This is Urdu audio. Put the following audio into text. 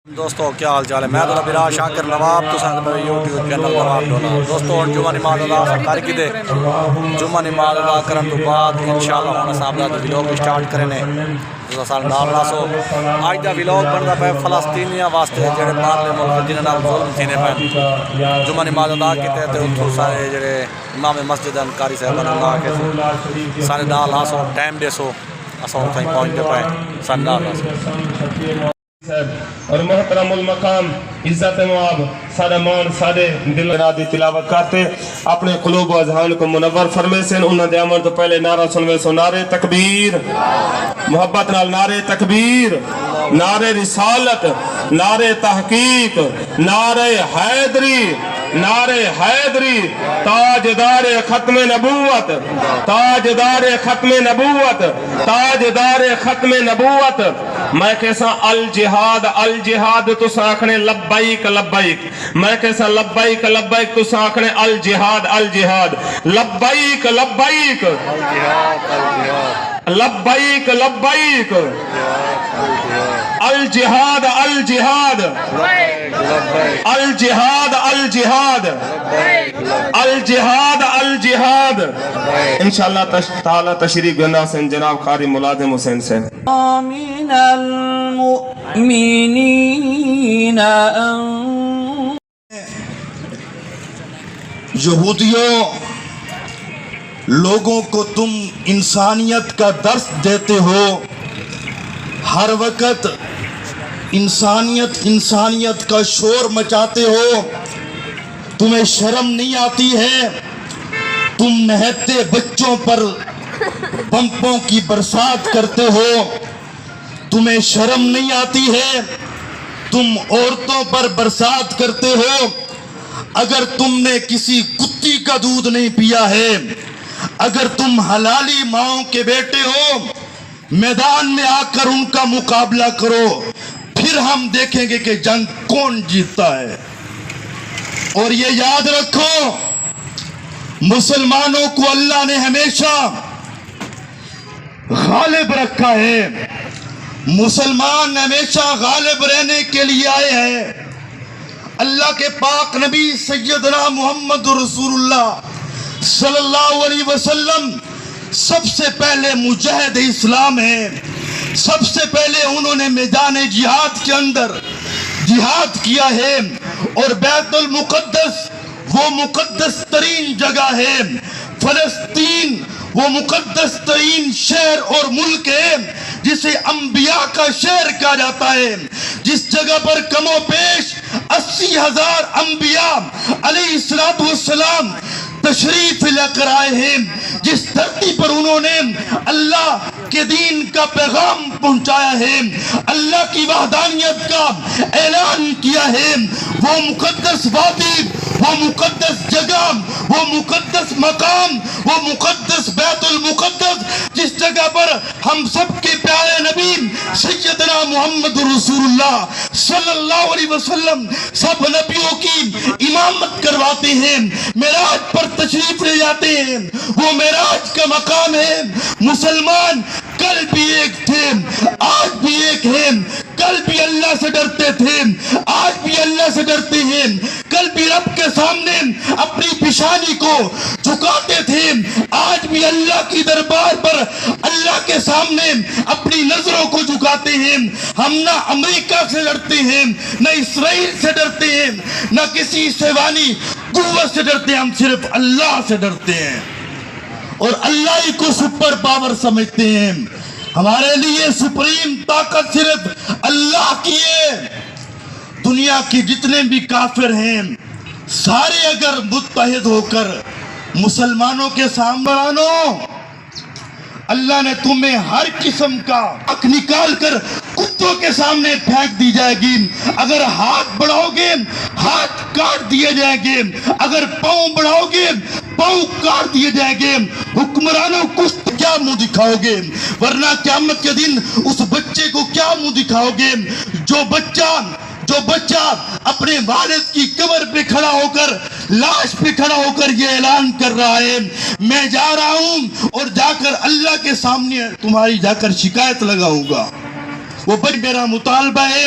دوستو کیا حال چال ہے؟ میں تو برا شاکر نواب تو ساتھ میرے یوٹیوب چینل نواب ڈولا دوستو اور جمعہ نماز ادا سرکاری کی دے جمعہ نماز ادا کرن تو بعد انشاءاللہ ہم صاحب دا ویلوگ سٹارٹ کرنے دوسرا سال نال راسو آج دا ویلوگ بندا پے فلسطینیاں واسطے جڑے باہرلے ملک جنہاں نال ظلم تھینے پے جمعہ نماز ادا کیتے تے اوتھوں سارے جڑے امام مسجد انکاری صاحب اللہ کے سارے نال راسو ٹائم دیسو اساں تھیں پہنچ پے سارے نال راسو اور محترم المقام عزت مواب سارے مان سارے دل ارادی تلاوت کرتے اپنے قلوب و اذہان کو منور فرمے سے انہوں نے عمر تو پہلے نعرہ سنوے سو نعرے تکبیر محبت نال نعرے تکبیر نعرے رسالت نعرے تحقیق نعرے حیدری نعرے حیدری تاجدار ختم نبوت تاجدار ختم نبوت تاجدار ختم نبوت میں کیسا الجہاد الجہاد تو ساکھنے لبائک لبائک میں کیسا لبائک لبائک تو ساکھنے الجہاد الجہاد لبائک لبائک لبائک لبائک الجہاد الجہاد الجہاد الجہاد الجہاد الجہاد انشاءاللہ تعالی تشریف گنا سے جناب قاری ملازم حسین سے من المؤمنین یہودیوں لوگوں کو تم انسانیت کا درس دیتے ہو ہر وقت انسانیت انسانیت کا شور مچاتے ہو تمہیں شرم نہیں آتی ہے تم نہتے بچوں پر بمپوں کی برسات کرتے ہو تمہیں شرم نہیں آتی ہے تم عورتوں پر برسات کرتے ہو اگر تم نے کسی کتی کا دودھ نہیں پیا ہے اگر تم حلالی ماؤں کے بیٹے ہو میدان میں آ کر ان کا مقابلہ کرو پھر ہم دیکھیں گے کہ جنگ کون جیتتا ہے اور یہ یاد رکھو مسلمانوں کو اللہ نے ہمیشہ غالب رکھا ہے مسلمان ہمیشہ غالب رہنے کے لیے آئے ہیں اللہ کے پاک نبی سیدنا محمد رسول اللہ صلی اللہ علیہ وسلم سب سے پہلے مجاہد اسلام ہیں سب سے پہلے انہوں نے میدان جہاد کے اندر جہاد کیا ہے اور بیت المقدس وہ مقدس ترین جگہ ہے فلسطین وہ مقدس ترین شہر اور ملک ہے جسے انبیاء کا شہر کہا جاتا ہے جس جگہ پر کم و بیش 80,000 انبیاء علیہ السلام تشریف لے کر آئے ہیں جس دھرتی پر انہوں نے اللہ کے دین کا پیغام پہنچایا ہے اللہ کی وحدانیت کا اعلان کیا ہے وہ مقدس وادی وہ مقدس جگہ وہ مقدس مقام وہ مقدس بیت المقدس جس جگہ پر ہم سب کے پیارے نبی سیدنا محمد رسول اللہ صلی اللہ علیہ وسلم سب نبیوں کی امامت کرواتے ہیں معراج پر تشریف لے جاتے ہیں وہ معراج کا مقام ہے مسلمان کل بھی ایک تھے آج بھی ایک ہیں کل بھی اللہ سے ڈرتے تھے آج بھی اللہ سے ڈرتے ہیں کل بھی رب کے سامنے اپنی پیشانی کو جھکاتے تھے آج بھی اللہ کی دربار پر اللہ کے سامنے اپنی نظروں کو جھکاتے ہیں ہم نہ امریکہ سے ڈرتے ہیں نہ اسرائیل سے ڈرتے ہیں نہ کسی سیوانی قوت سے ڈرتے ہیں ہم صرف اللہ سے ڈرتے ہیں اور اللہ ہی کو سپر پاور سمجھتے ہیں ہمارے لیے سپریم طاقت صرف اللہ کی ہے دنیا کے جتنے بھی کافر ہیں سارے اگر متحد ہو کر مسلمانوں کے سامنے اللہ نے تمہیں ہر قسم کا حق نکال کر کتوں کے سامنے پھینک دی جائے گی اگر ہاتھ بڑھاؤ گے ہاتھ کاٹ دیے جائیں گے اگر پاؤں بڑھاؤ گے پاؤں کاٹ دیے جائیں گے حکمرانوں کچھ کیا منہ دکھاؤ گے ورنہ قیامت کے دن اس بچے کو کیا منہ دکھاؤ گے جو بچہ اپنے والد کی قبر پہ کھڑا ہو کر لاش پہ کھڑا ہو کر یہ اعلان کر رہا ہے میں جا رہا ہوں اور جا کر اللہ کے سامنے تمہاری جا کر شکایت لگاؤں گا وہ بھائی میرا مطالبہ ہے